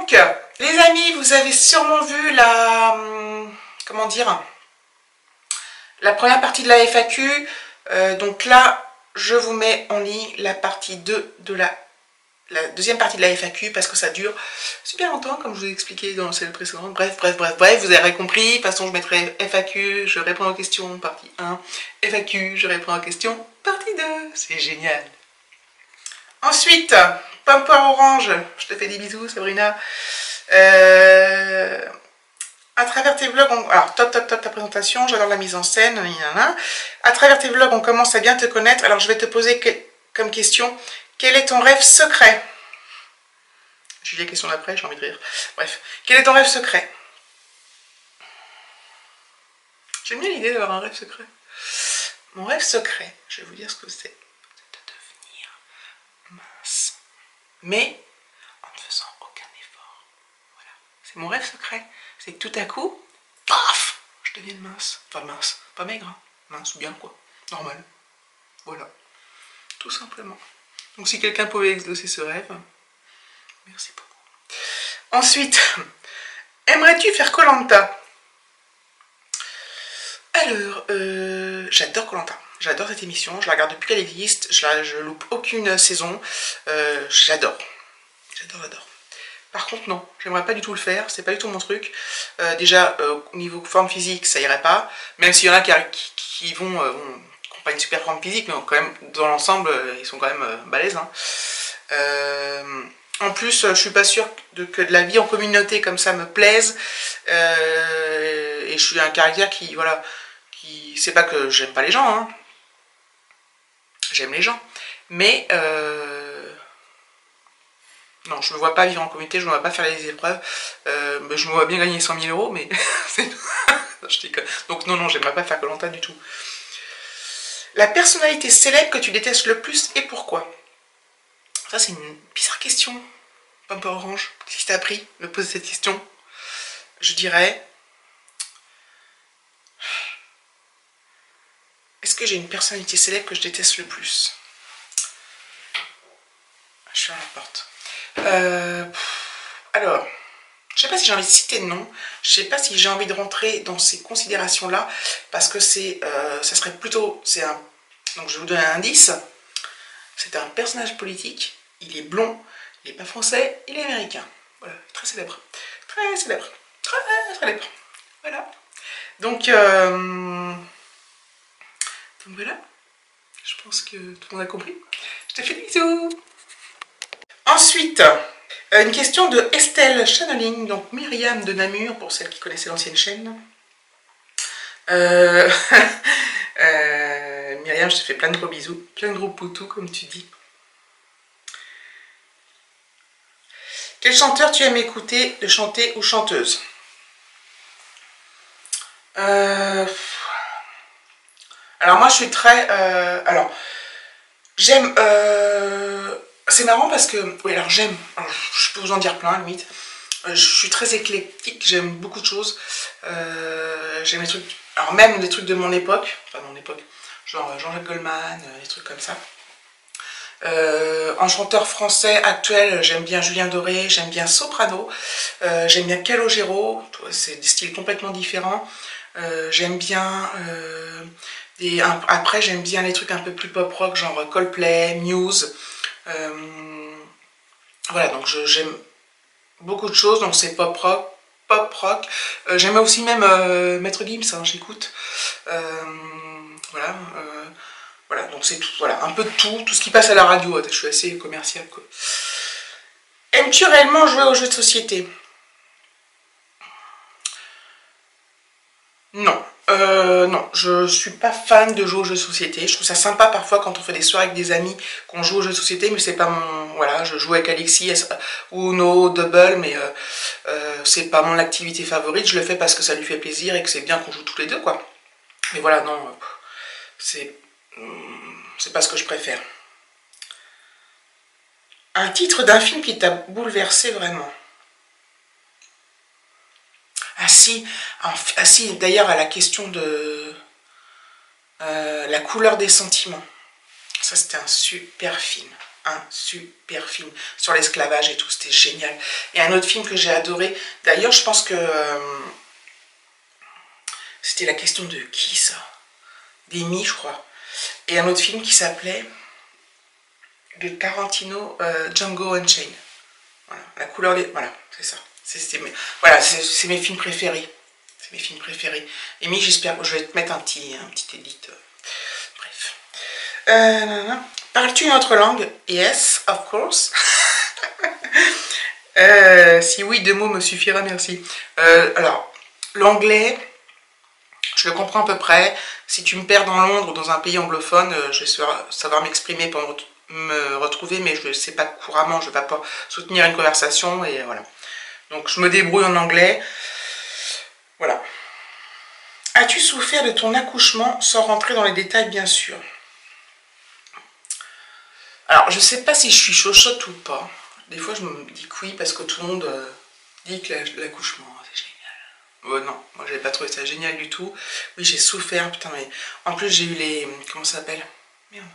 Donc, les amis, vous avez sûrement vu la... comment dire, la première partie de la FAQ. Donc là, je vous mets en ligne la partie 2 de la deuxième partie de la FAQ parce que ça dure super longtemps, comme je vous ai expliqué dans celle précédente. Bref, vous avez compris. De toute façon, je mettrai FAQ, je réponds aux questions, partie 1. FAQ, je réponds aux questions, partie 2. C'est génial. Ensuite, pomme poire orange. Je te fais des bisous, Sabrina. À travers tes vlogs, alors top ta présentation, j'adore la mise en scène. À travers tes vlogs, on commence à bien te connaître. Alors, je vais te poser comme question. Quel est ton rêve secret? J'ai eu la question d'après, j'ai envie de rire. Bref, quel est ton rêve secret? J'aime bien l'idée d'avoir un rêve secret. Mon rêve secret, je vais vous dire ce que c'est. De devenir mince. Mais en ne faisant aucun effort. Voilà. C'est mon rêve secret. C'est que tout à coup, paf, je devienne mince. Enfin mince, pas maigre, hein. Mince, bien quoi. Normal. Voilà. Tout simplement. Donc si quelqu'un pouvait exaucer ce rêve, merci beaucoup. Ensuite, aimerais-tu faire Koh Lanta? Alors, j'adore Koh Lanta. J'adore cette émission. Je la regarde depuis qu'elle existe. Je loupe aucune saison. J'adore. J'adore. Par contre, non. J'aimerais pas du tout le faire. C'est pas du tout mon truc. Déjà, au niveau forme physique, ça irait pas. Même s'il y en a qui vont... pas une super forme physique, mais quand même, dans l'ensemble, ils sont quand même balèzes. Hein. En plus, je suis pas sûre que de la vie en communauté comme ça me plaise. Et je suis un caractère qui, voilà, c'est pas que j'aime pas les gens, hein. J'aime les gens. Mais, non, je me vois pas vivre en communauté, je me vois pas faire les épreuves. Je me vois bien gagner 100 000 €, mais c'est tout. Je déconne. Donc non, j'aimerais pas faire Koh Lanta du tout. La personnalité célèbre que tu détestes le plus et pourquoi? Ça, c'est une bizarre question. Pomme poire orange, si t'as appris me poser cette question, je dirais... Est-ce que j'ai une personnalité célèbre que je déteste le plus? Je suis à la porte. Alors, je sais pas si j'ai envie de citer de nom, je sais pas si j'ai envie de rentrer dans ces considérations-là, parce que c'est, ça serait plutôt, donc je vais vous donner un indice, c'est un personnage politique, il est blond, il n'est pas français, il est américain, voilà, très célèbre, voilà, donc voilà, je pense que tout le monde a compris, je te fais des bisous. Ensuite, une question de Estelle Channeling, donc Myriam de Namur, pour celles qui connaissaient l'ancienne chaîne. Myriam, je te fais plein de gros bisous, plein de gros poutous, comme tu dis. Quel chanteur tu aimes écouter, de chanter ou chanteuse? Alors moi, je suis très... j'aime... c'est marrant parce que... Oui, alors j'aime... Je peux vous en dire plein, limite. Je suis très éclectique, j'aime beaucoup de choses. J'aime les trucs... Alors même des trucs de mon époque. Enfin, mon époque. Genre Jean-Jacques Goldman, des trucs comme ça. En chanteur français actuel, j'aime bien Julien Doré, j'aime bien Soprano. J'aime bien Calogero. C'est des styles complètement différents. J'aime bien... après, j'aime bien les trucs un peu plus pop rock, genre Coldplay, Muse. Voilà, donc j'aime beaucoup de choses, donc c'est pop rock. J'aime aussi même Maître Gims, hein, j'écoute. Voilà, voilà, donc c'est tout, voilà, un peu de tout ce qui passe à la radio. Je suis assez commercial, quoi. Aimes-tu réellement jouer aux jeux de société? Non. Non, je suis pas fan de jouer aux jeux de société. Je trouve ça sympa parfois quand on fait des soirées avec des amis qu'on joue aux jeux de société, mais c'est pas mon... Voilà, je joue avec Alexis ou No Double, mais c'est pas mon activité favorite. Je le fais parce que ça lui fait plaisir et que c'est bien qu'on joue tous les deux, quoi. Mais voilà, non, c'est pas ce que je préfère. Un titre d'un film qui t'a bouleversé vraiment? Ah si, d'ailleurs à la question de la couleur des sentiments. Ça c'était un super film. un super film sur l'esclavage et tout, c'était génial. Et un autre film que j'ai adoré, d'ailleurs je pense que c'était la question de qui ça, d'Amy je crois. Et un autre film qui s'appelait de Tarantino, Django Unchained. Voilà, la couleur des... Voilà, c'est ça. Voilà, c'est mes films préférés. C'est mes films préférés. Amy, j'espère que je vais te mettre un petit edit. Bref. Parles-tu une autre langue? Yes, of course. Si oui, 2 mots me suffira, merci. Alors, l'anglais, je le comprends à peu près. Si tu me perds dans Londres ou dans un pays anglophone, je vais savoir m'exprimer pour me retrouver, mais je ne sais pas couramment, je ne vais pas soutenir une conversation, et voilà. Donc je me débrouille en anglais. Voilà. As-tu souffert de ton accouchement sans rentrer dans les détails, bien sûr? Alors, je ne sais pas si je suis chochotte ou pas. Des fois, je me dis que oui, parce que tout le monde dit que l'accouchement, c'est génial. Non, moi, je n'ai pas trouvé ça génial du tout. Oui, j'ai souffert, putain, mais... En plus, j'ai eu les... Comment ça s'appelle? Merde.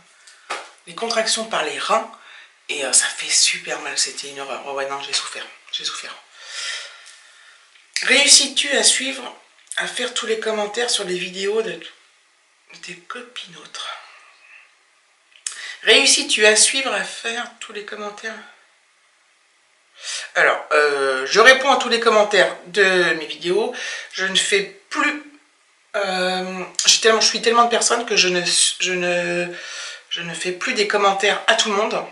Les contractions par les reins. Et ça fait super mal, c'était une horreur. Oh ouais, non, j'ai souffert. J'ai souffert. Réussis-tu à suivre, à faire tous les commentaires sur les vidéos de tes copinautres? Réussis-tu à suivre, à faire tous les commentaires? Alors, je réponds à tous les commentaires de mes vidéos. Je ne fais plus... je suis tellement de personnes que je ne fais plus des commentaires à tout le monde.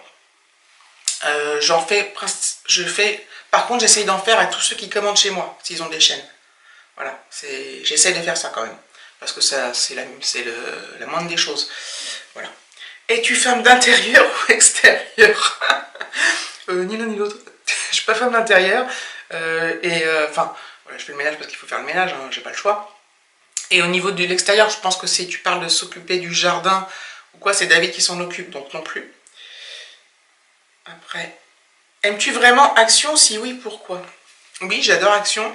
Par contre, j'essaye d'en faire à tous ceux qui commentent chez moi, s'ils ont des chaînes. Voilà, j'essaye de faire ça quand même. Parce que c'est la moindre des choses. Voilà. Es-tu femme d'intérieur ou extérieur? Ni l'un ni l'autre. Je suis pas femme d'intérieur. Enfin, voilà, je fais le ménage parce qu'il faut faire le ménage, hein, j'ai pas le choix. Et au niveau de l'extérieur, je pense que si tu parles de s'occuper du jardin ou quoi, c'est David qui s'en occupe, donc non plus. Après, aimes-tu vraiment Action? Si oui, pourquoi? Oui, j'adore Action.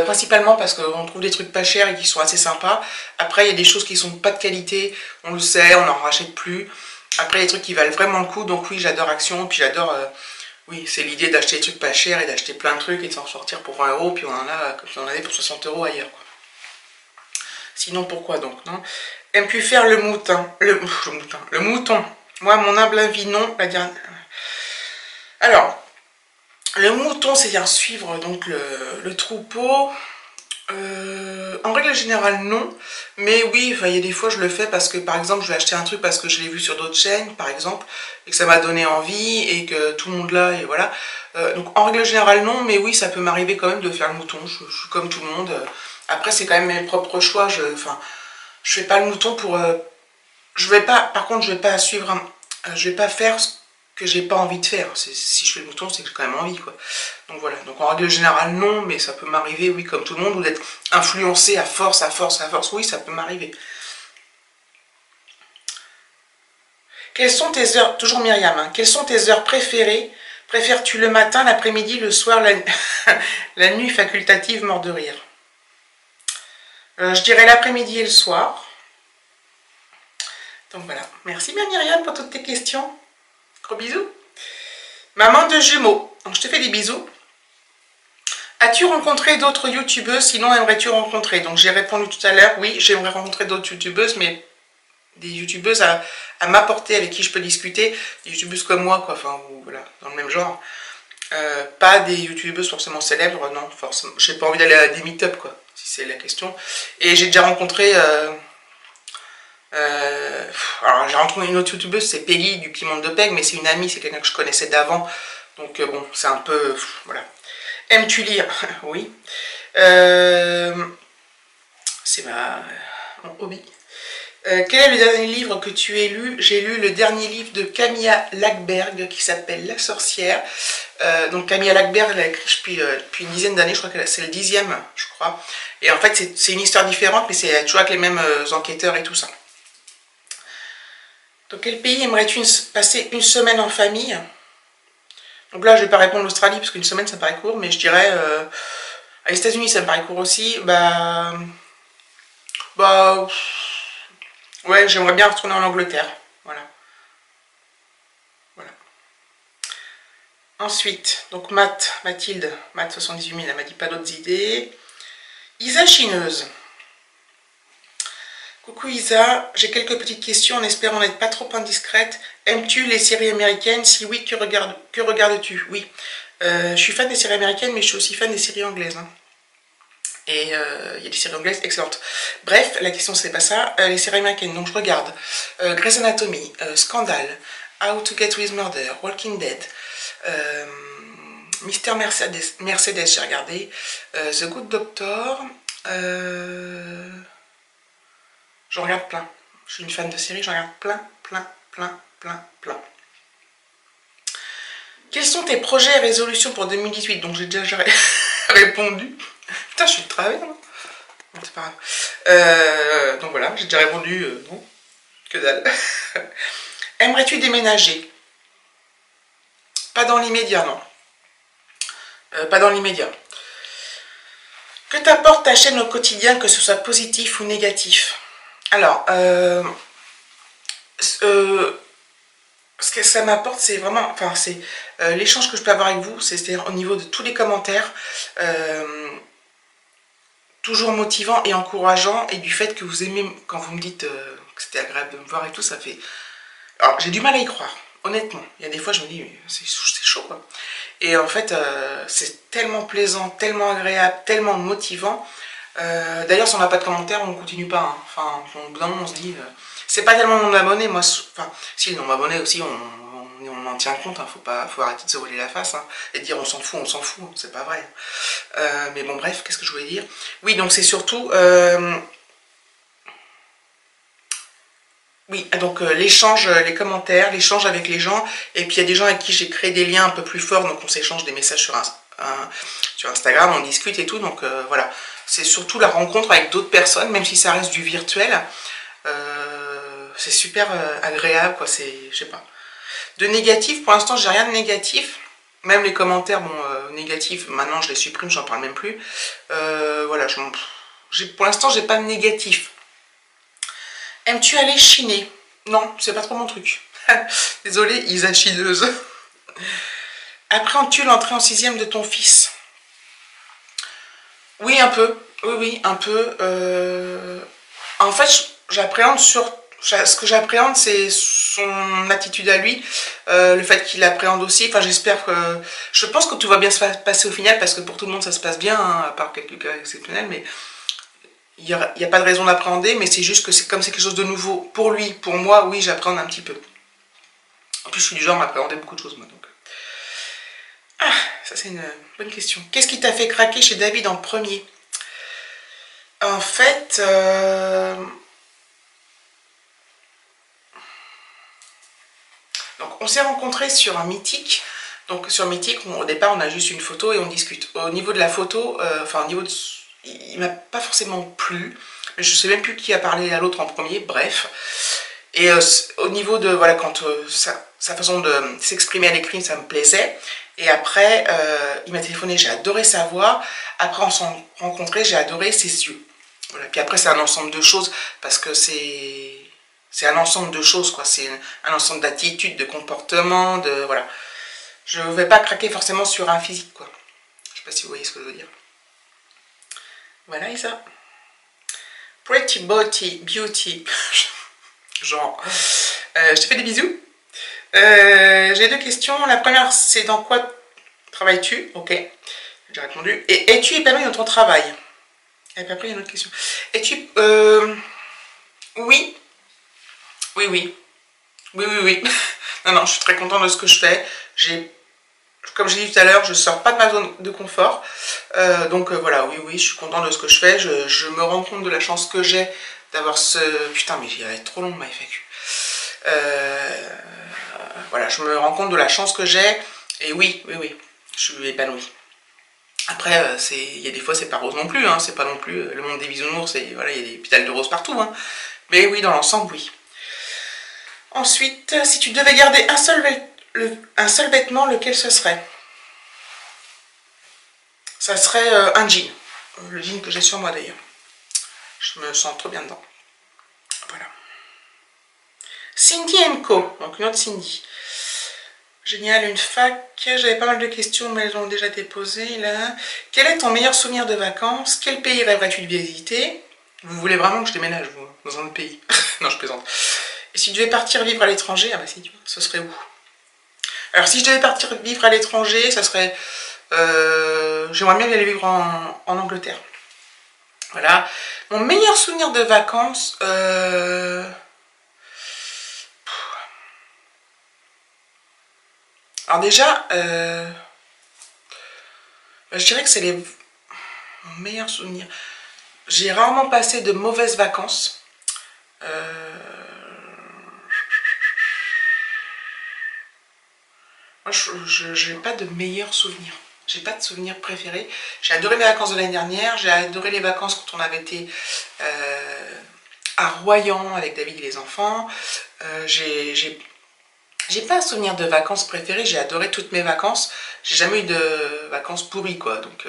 Principalement parce qu'on trouve des trucs pas chers et qui sont assez sympas. Après, il y a des choses qui sont pas de qualité, on le sait, on n'en rachète plus. Après, il y a des trucs qui valent vraiment le coup, donc oui, j'adore Action. Et puis j'adore, oui, c'est l'idée d'acheter des trucs pas chers et d'acheter plein de trucs et de s'en sortir pour 20 €, puis on en a comme si on en avait pour 60 € ailleurs, quoi. Sinon, pourquoi donc, non? Aimes-tu faire le mouton? Le mouton. Moi, mon humble avis, non. La dernière... Alors, le mouton, c'est-à-dire suivre donc le troupeau. En règle générale, non. Mais oui, il y a des fois, je le fais parce que, par exemple, je vais acheter un truc parce que je l'ai vu sur d'autres chaînes, par exemple, et que ça m'a donné envie, et que tout le monde l'a, et voilà. Donc, en règle générale, non. Mais oui, ça peut m'arriver quand même de faire le mouton. Je suis comme tout le monde. Après, c'est quand même mes propres choix. Je fais pas le mouton pour... par contre, je vais pas suivre... je vais pas faire ce que j'ai pas envie de faire. Si je fais le mouton, c'est que j'ai quand même envie, quoi. Donc voilà. Donc en règle générale, non, mais ça peut m'arriver, oui, comme tout le monde, ou d'être influencé à force, oui, ça peut m'arriver. Quelles sont tes heures, toujours Myriam, hein, quelles sont tes heures préférées? Préfères-tu le matin, l'après-midi, le soir, la nuit facultative, mort de rire? Je dirais l'après-midi et le soir. Donc voilà. Merci Myriam pour toutes tes questions. Gros bisous. Maman de jumeaux. Donc je te fais des bisous. As-tu rencontré d'autres youtubeuses? Sinon, aimerais-tu rencontrer? Donc j'ai répondu tout à l'heure. Oui, j'aimerais rencontrer d'autres youtubeuses, mais des youtubeuses à m'apporter, avec qui je peux discuter. Des youtubeuses comme moi, quoi. Enfin, voilà, dans le même genre. Pas des youtubeuses forcément célèbres, non, forcément. J'ai pas envie d'aller à des meet-up, quoi, si c'est la question. Et j'ai déjà rencontré... alors j'ai rencontré une autre youtubeuse, c'est Peggy du Petit Monde de Peg, mais c'est une amie, c'est quelqu'un que je connaissais d'avant, donc bon, c'est un peu, voilà. Aimes-tu lire? Oui. C'est mon hobby. Quel est le dernier livre que tu as lu? J'ai lu le dernier livre de Camilla Lackberg qui s'appelle La Sorcière. Donc Camilla Lackberg, elle a écrit depuis une dizaine d'années, je crois que c'est le 10e, je crois. Et en fait, c'est une histoire différente, mais c'est toujours avec les mêmes enquêteurs et tout ça. Dans quel pays aimerais-tu passer une semaine en famille? Donc là, je ne vais pas répondre l'Australie, parce qu'une semaine, ça me paraît court, mais je dirais... les États-Unis, ça me paraît court aussi. Ouais, j'aimerais bien retourner en Angleterre. Voilà. Ensuite, donc Mathilde, Math 78 000, elle m'a dit pas d'autres idées. Isa Chineuse. Coucou Isa, j'ai quelques petites questions en espérant n'être pas trop indiscrète. Aimes-tu les séries américaines? Si oui, que regardes-tu? Oui, je suis fan des séries américaines, mais je suis aussi fan des séries anglaises. Hein. Et il y a des séries anglaises excellentes. Bref, la question c'est pas ça. Les séries américaines, donc je regarde Grey's Anatomy, Scandal, How to Get With Murder, Walking Dead, Mister Mercedes, j'ai regardé, The Good Doctor, j'en regarde plein. Je suis une fan de séries, j'en regarde plein. Quels sont tes projets et résolutions pour 2018? Donc j'ai déjà répondu. Putain, je suis de travers. Non, c'est pas grave. Donc voilà, j'ai déjà répondu. Bon, que dalle. Aimerais-tu déménager? Pas dans l'immédiat, non. Pas dans l'immédiat. Que t'apporte ta chaîne au quotidien, que ce soit positif ou négatif? Alors, ce que ça m'apporte, c'est vraiment, enfin, c'est l'échange que je peux avoir avec vous, c'est-à-dire au niveau de tous les commentaires, toujours motivant et encourageant, et du fait que vous aimez, quand vous me dites que c'était agréable de me voir et tout, ça fait... Alors, j'ai du mal à y croire, honnêtement. Il y a des fois, je me dis, c'est chaud, quoi. Et en fait, c'est tellement plaisant, tellement agréable, tellement motivant. D'ailleurs, si on n'a pas de commentaires, on ne continue pas. Hein. Enfin, au bout d'un moment, on se dit... c'est pas tellement le nombre d'abonnés, moi... Enfin, si, le nombre d'abonnés aussi, on en tient compte. Hein. Faut arrêter de se voiler la face. Hein, et de dire on s'en fout, c'est pas vrai. Mais bon, bref, qu'est-ce que je voulais dire? Oui, donc c'est surtout... oui, donc l'échange, les commentaires, l'échange avec les gens. Et puis il y a des gens avec qui j'ai créé des liens un peu plus forts. Donc on s'échange des messages sur Instagram, on discute et tout. Donc voilà, c'est surtout la rencontre avec d'autres personnes, même si ça reste du virtuel. C'est super agréable, quoi. C'est, je sais pas. De négatif, pour l'instant, j'ai rien de négatif. Même les commentaires, bon, négatifs, maintenant je les supprime, j'en parle même plus. Voilà, pour l'instant, j'ai pas de négatif. Aimes-tu aller chiner? Non, c'est pas trop mon truc. Désolée, Isa chineuse. Appréhendes-tu l'entrée en 6e de ton fils? Oui, un peu. Oui, un peu. En fait, j'appréhende ce que j'appréhende, c'est son attitude à lui, le fait qu'il appréhende aussi. Enfin, j'espère que... Je pense que tout va bien se passer au final, parce que pour tout le monde, ça se passe bien, hein, à part quelques cas exceptionnels, mais... Il n'y a pas de raison d'appréhender, mais c'est juste que c'est comme c'est quelque chose de nouveau pour lui, pour moi, oui, j'appréhende un petit peu. En plus, je suis du genre à appréhender beaucoup de choses, moi. Donc. Ah, ça c'est une bonne question. Qu'est-ce qui t'a fait craquer chez David en premier? En fait, donc on s'est rencontrés sur un Mythique. Donc sur Mythique, au départ, on a juste une photo et on discute. Au niveau de la photo, enfin au niveau de... Il m'a pas forcément plu, mais je sais même plus qui a parlé à l'autre en premier, bref. Et au niveau de, voilà, quand sa façon de s'exprimer à l'écrit, ça me plaisait. Et après, il m'a téléphoné, j'ai adoré sa voix. Après, on s'est rencontrés, j'ai adoré ses yeux. Voilà. Puis après, c'est un ensemble de choses, parce que c'est un ensemble de choses, quoi. C'est un ensemble d'attitudes, de comportements, de... Voilà. Je ne vais pas craquer forcément sur un physique, quoi. Je ne sais pas si vous voyez ce que je veux dire. Voilà, et ça. Pretty beauty. Genre. Je te fais des bisous. J'ai deux questions. La première, c'est dans quoi travailles-tu? Ok. J'ai répondu. Et es-tu épanoui dans ton travail? Et puis après, il y a une autre question. Es-tu... Oui. Oui. Non, je suis très contente de ce que je fais. Comme j'ai dit tout à l'heure, je sors pas de ma zone de confort. Donc voilà, oui, je suis contente de ce que je fais. Je me rends compte de la chance que j'ai d'avoir ce... Putain, mais il va être trop long ma FAQ. Voilà, je me rends compte de la chance que j'ai. Et oui, je suis épanouie. Après, il y a des fois, c'est pas rose non plus. Hein, c'est pas non plus le monde des bisounours. Voilà, il y a des pétales de rose partout. Hein. Mais oui, dans l'ensemble, oui. Ensuite, si tu devais garder un seul vêtement, lequel ce serait? Ça serait un jean. Le jean que j'ai sur moi d'ailleurs. Je me sens trop bien dedans. Voilà. Cindy & Co. Donc une autre Cindy. Génial, une fac. J'avais pas mal de questions, mais elles ont déjà été posées là. Quel est ton meilleur souvenir de vacances? Quel pays rêverais-tu de visiter? Vous voulez vraiment que je déménage, vous, dans un autre pays? Non, je plaisante. Et si tu devais partir vivre à l'étranger, ah bah si, tu vois, ce serait où? Alors, si je devais partir vivre à l'étranger, ça serait... j'aimerais bien aller vivre en Angleterre. Voilà. Mon meilleur souvenir de vacances... Alors déjà, je dirais que c'est mon meilleur souvenir. J'ai rarement passé de mauvaises vacances. Moi, je n'ai pas de meilleurs souvenirs. J'ai pas de souvenirs préférés. J'ai adoré mes vacances de l'année dernière. J'ai adoré les vacances quand on avait été à Royan avec David et les enfants. J'ai pas un souvenir de vacances préférées. J'ai adoré toutes mes vacances. J'ai jamais eu de vacances pourries, quoi. Donc,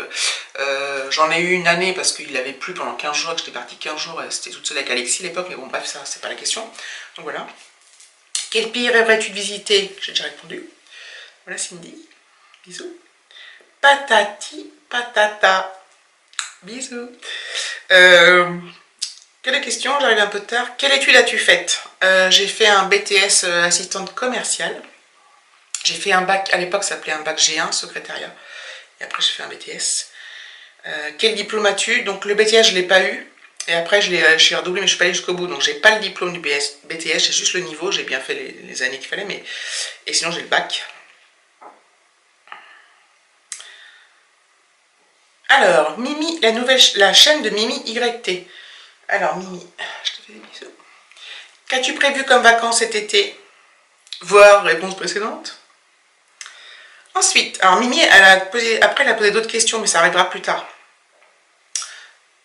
j'en ai eu une année parce qu'il avait plu pendant 15 jours. J'étais partie 15 jours. C'était toute seule avec Alexis à l'époque. Mais bon, bref, ça, c'est pas la question. Donc voilà. Quel pays rêverais-tu de visiter? J'ai déjà répondu. Voilà Cindy. Bisous. Patati patata. Bisous. Quelle question? J'arrive un peu tard. Quelle étude as-tu faite? J'ai fait un BTS assistante commerciale. J'ai fait un bac, à l'époque ça s'appelait un bac G1, secrétariat. Et après j'ai fait un BTS. Quel diplôme as-tu? Donc le BTS je ne l'ai pas eu. Et après je suis redoublé mais je ne suis pas allée jusqu'au bout. Donc j'ai pas le diplôme du BTS, j'ai juste le niveau. J'ai bien fait les années qu'il fallait. Mais... Et sinon j'ai le bac. Alors, Mimi, la chaîne de Mimi YT. Alors, Mimi, je te fais des bisous. Qu'as-tu prévu comme vacances cet été? Voir réponse précédente. Ensuite, alors Mimi, après elle a posé d'autres questions, mais ça arrivera plus tard.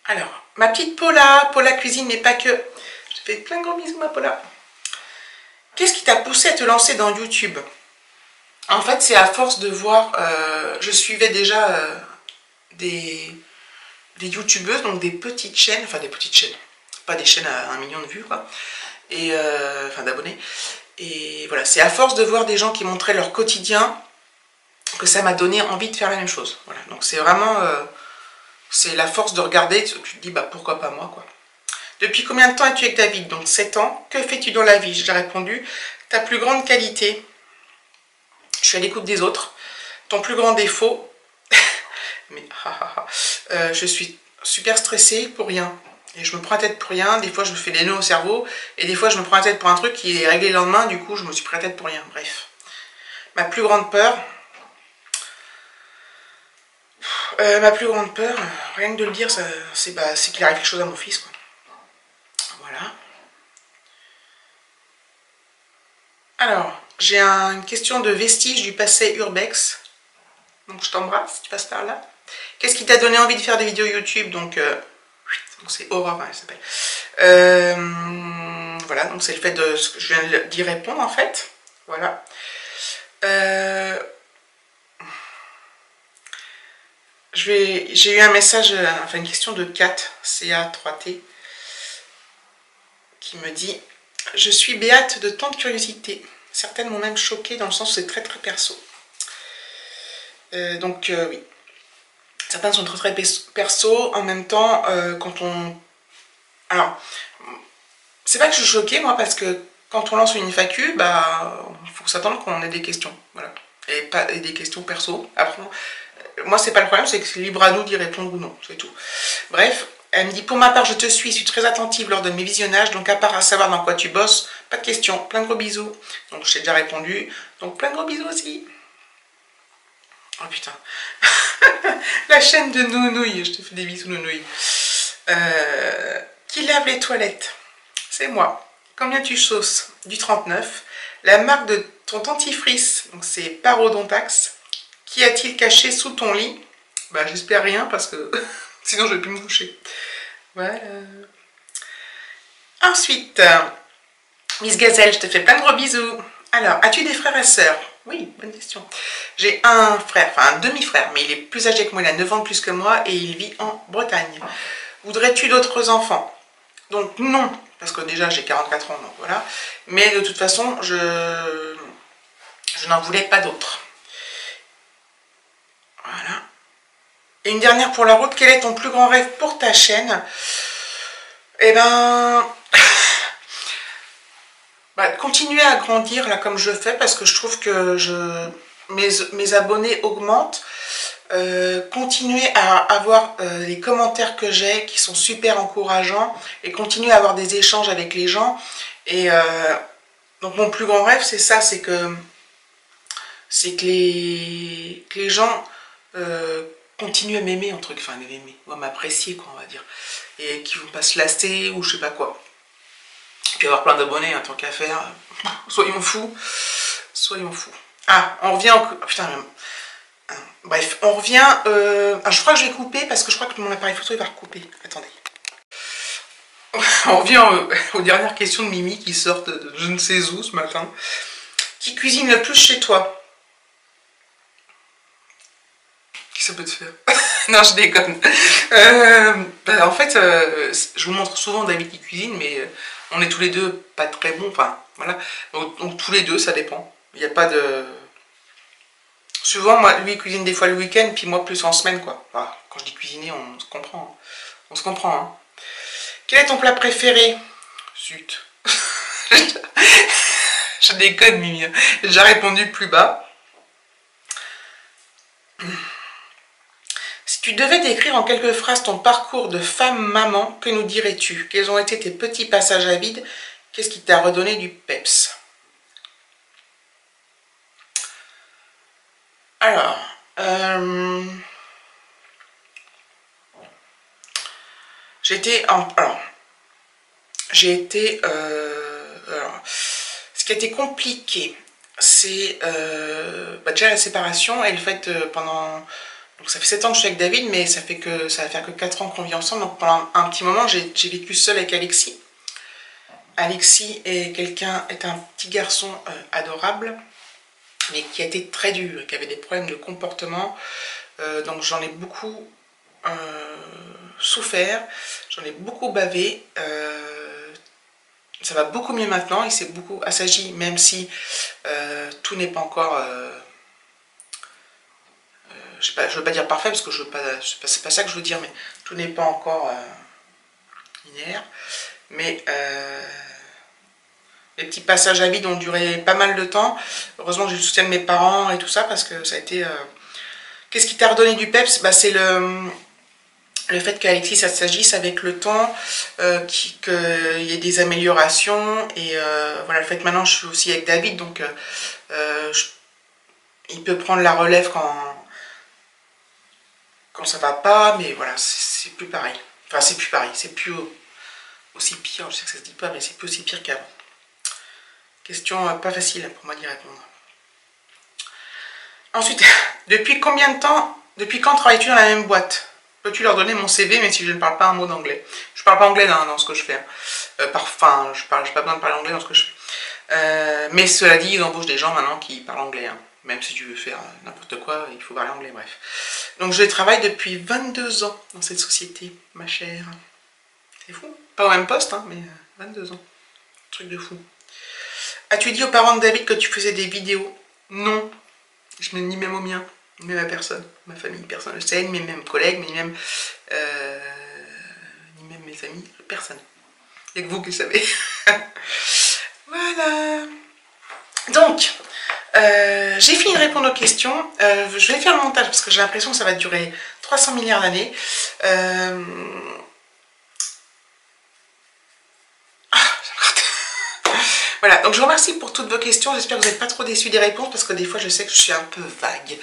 Alors, ma petite Paula Cuisine, mais pas que. Je te fais plein de gros bisous, ma Paula. Qu'est-ce qui t'a poussé à te lancer dans YouTube? En fait, c'est à force de voir... je suivais déjà des youtubeuses, donc des petites chaînes, enfin des petites chaînes, pas des chaînes à 1 million de vues, quoi, et enfin d'abonnés. Et voilà, c'est à force de voir des gens qui montraient leur quotidien que ça m'a donné envie de faire la même chose. Voilà, donc c'est vraiment... c'est la force de regarder, tu te dis, bah pourquoi pas moi, quoi. Depuis combien de temps es-tu avec David? Donc 7 ans. Que fais-tu dans la vie? J'ai répondu. Ta plus grande qualité? Je suis à l'écoute des autres. Ton plus grand défaut? Mais je suis super stressée pour rien. Et je me prends la tête pour rien. Des fois, je me fais des nœuds au cerveau. Et des fois, je me prends la tête pour un truc qui est réglé le lendemain. Du coup, je me suis pris la tête pour rien. Bref. Ma plus grande peur... ma plus grande peur, rien que de le dire, c'est qu'il arrive quelque chose à mon fils, quoi. Voilà. Alors, j'ai une question de vestige du passé urbex. Donc je t'embrasse, tu passes par là. Qu'est-ce qui t'a donné envie de faire des vidéos YouTube? Donc c'est Aurore, elle s'appelle. Voilà, donc c'est le fait de ce que je viens d'y répondre en fait. Voilà. J'ai eu un message, enfin une question de Kat, CA3T, qui me dit: je suis béate de tant de curiosité. Certaines m'ont même choquée dans le sens où c'est très très perso. Donc oui. Certaines sont très perso, en même temps, quand on... Alors, c'est pas que je suis choquée, moi, parce que quand on lance une FAQ, bah, il faut s'attendre qu'on ait des questions, voilà. Et des questions perso. Après, moi, c'est pas le problème, c'est que c'est libre à nous d'y répondre ou non, c'est tout. Bref, elle me dit: pour ma part, je te suis très attentive lors de mes visionnages, donc à part à savoir dans quoi tu bosses, pas de questions, plein de gros bisous. Donc, je t'ai déjà répondu, donc plein de gros bisous aussi. Oh putain. La chaîne de Nounouille, je te fais des bisous Nounouille. Qui lave les toilettes? C'est moi. Combien tu chausses? Du 39. La marque de ton dentifrice, donc c'est Parodontax. Qu'y a-t-il caché sous ton lit? Bah j'espère rien parce que sinon je vais plus me coucher. Voilà. Ensuite, Miss Gazelle, je te fais plein de gros bisous. Alors, as-tu des frères et sœurs? Oui, bonne question. J'ai un frère, enfin un demi-frère, mais il est plus âgé que moi, il a 9 ans de plus que moi et il vit en Bretagne. Voudrais-tu d'autres enfants? Donc non, parce que déjà j'ai 44 ans, donc voilà. Mais de toute façon, je Je n'en voulais pas d'autres. Voilà. Et une dernière pour la route. Quel est ton plus grand rêve pour ta chaîne? Eh ben... continuer à grandir là comme je fais, parce que je trouve que mes abonnés augmentent. Continuer à avoir les commentaires que j'ai qui sont super encourageants, et continuer à avoir des échanges avec les gens. Et donc mon plus grand rêve, c'est ça, c'est que les gens continuent à m'aimer, enfin m'aimer, ou à m'apprécier, quoi, on va dire, et qui vont pas se lasser ou je sais pas quoi. Puis avoir plein d'abonnés, tant qu'à faire, soyons fous, soyons fous. Ah, on revient au... Oh, putain, bref, on revient... je crois que je vais couper, parce que je crois que mon appareil photo il va recouper. Attendez. On revient aux dernières questions de Mimi qui sortent de je ne sais où ce matin. Qui cuisine le plus chez toi? Qui ça peut te faire? Non, je déconne. En fait, je vous montre souvent David qui cuisine, mais on est tous les deux pas très bons. Enfin, voilà. Donc tous les deux, ça dépend. Il n'y a pas de... Souvent, moi, lui, il cuisine des fois le week-end, puis moi, plus en semaine, quoi. Enfin, quand je dis cuisiner, on se comprend. Hein. On se comprend, hein. Quel est ton plat préféré? Zut. Je déconne, Mimi. J'ai déjà répondu plus bas. Si tu devais décrire en quelques phrases ton parcours de femme-maman, que nous dirais-tu? Quels ont été tes petits passages à vide? Qu'est-ce qui t'a redonné du peps? Alors, ce qui a été compliqué, c'est déjà la séparation et le fait pendant... Donc ça fait 7 ans que je suis avec David, mais ça va faire que 4 ans qu'on vit ensemble. Donc pendant un petit moment, j'ai vécu seule avec Alexis. Alexis est un petit garçon adorable, mais qui a été très dur, qui avait des problèmes de comportement. Donc j'en ai beaucoup souffert, j'en ai beaucoup bavé. Ça va beaucoup mieux maintenant, il s'est beaucoup assagi, même si tout n'est pas encore... je ne veux pas dire parfait, parce que c'est pas ça que je veux dire, mais tout n'est pas encore linéaire. Mais les petits passages à vide ont duré pas mal de temps. Heureusement, j'ai le soutien de mes parents et tout ça, parce que ça a été... Qu'est-ce qui t'a redonné du peps? C'est le fait qu'Alexis s'agisse avec le temps, qu'il y ait des améliorations. Et voilà, le fait que maintenant je suis aussi avec David, donc il peut prendre la relève quand ça va pas, mais voilà, c'est plus pareil. Enfin, c'est plus pareil, c'est plus aussi pire, je sais que ça se dit pas, mais c'est plus aussi pire qu'avant. Question pas facile pour moi d'y répondre. Ensuite, depuis quand travailles-tu dans la même boîte? Peux-tu leur donner mon CV, même si je ne parle pas un mot d'anglais? Je ne parle pas anglais dans ce que je fais. Enfin, je n'ai pas besoin de parler anglais dans ce que je fais. Mais cela dit, ils embauchent des gens maintenant qui parlent anglais. Hein. Même si tu veux faire n'importe quoi, il faut parler anglais, bref. Donc je travaille depuis 22 ans dans cette société, ma chère. C'est fou. Pas au même poste, hein, mais 22 ans. Truc de fou. As-tu dit aux parents de David que tu faisais des vidéos? Non. Je me dis même aux miens. Même à personne, ma famille, personne ne le sait, ni mes mêmes collègues, ni même mes amis, personne. Il n'y a que vous qui le savez. Voilà. Donc, j'ai fini de répondre aux questions. Je vais faire le montage parce que j'ai l'impression que ça va durer 300 milliards d'années. Voilà, donc je vous remercie pour toutes vos questions. J'espère que vous n'êtes pas trop déçus des réponses, parce que des fois je sais que je suis un peu vague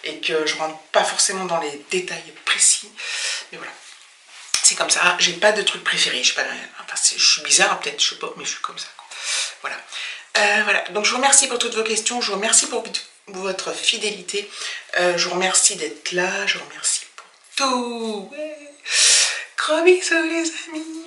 et que je ne rentre pas forcément dans les détails précis. Mais voilà, c'est comme ça. J'ai pas de truc préféré. Enfin, je suis bizarre peut-être, je sais pas, mais je suis comme ça, quoi. Voilà. Voilà, donc je vous remercie pour toutes vos questions. Je vous remercie pour votre fidélité. Je vous remercie d'être là. Je vous remercie pour tout. Ouais. Gros bisous les amis.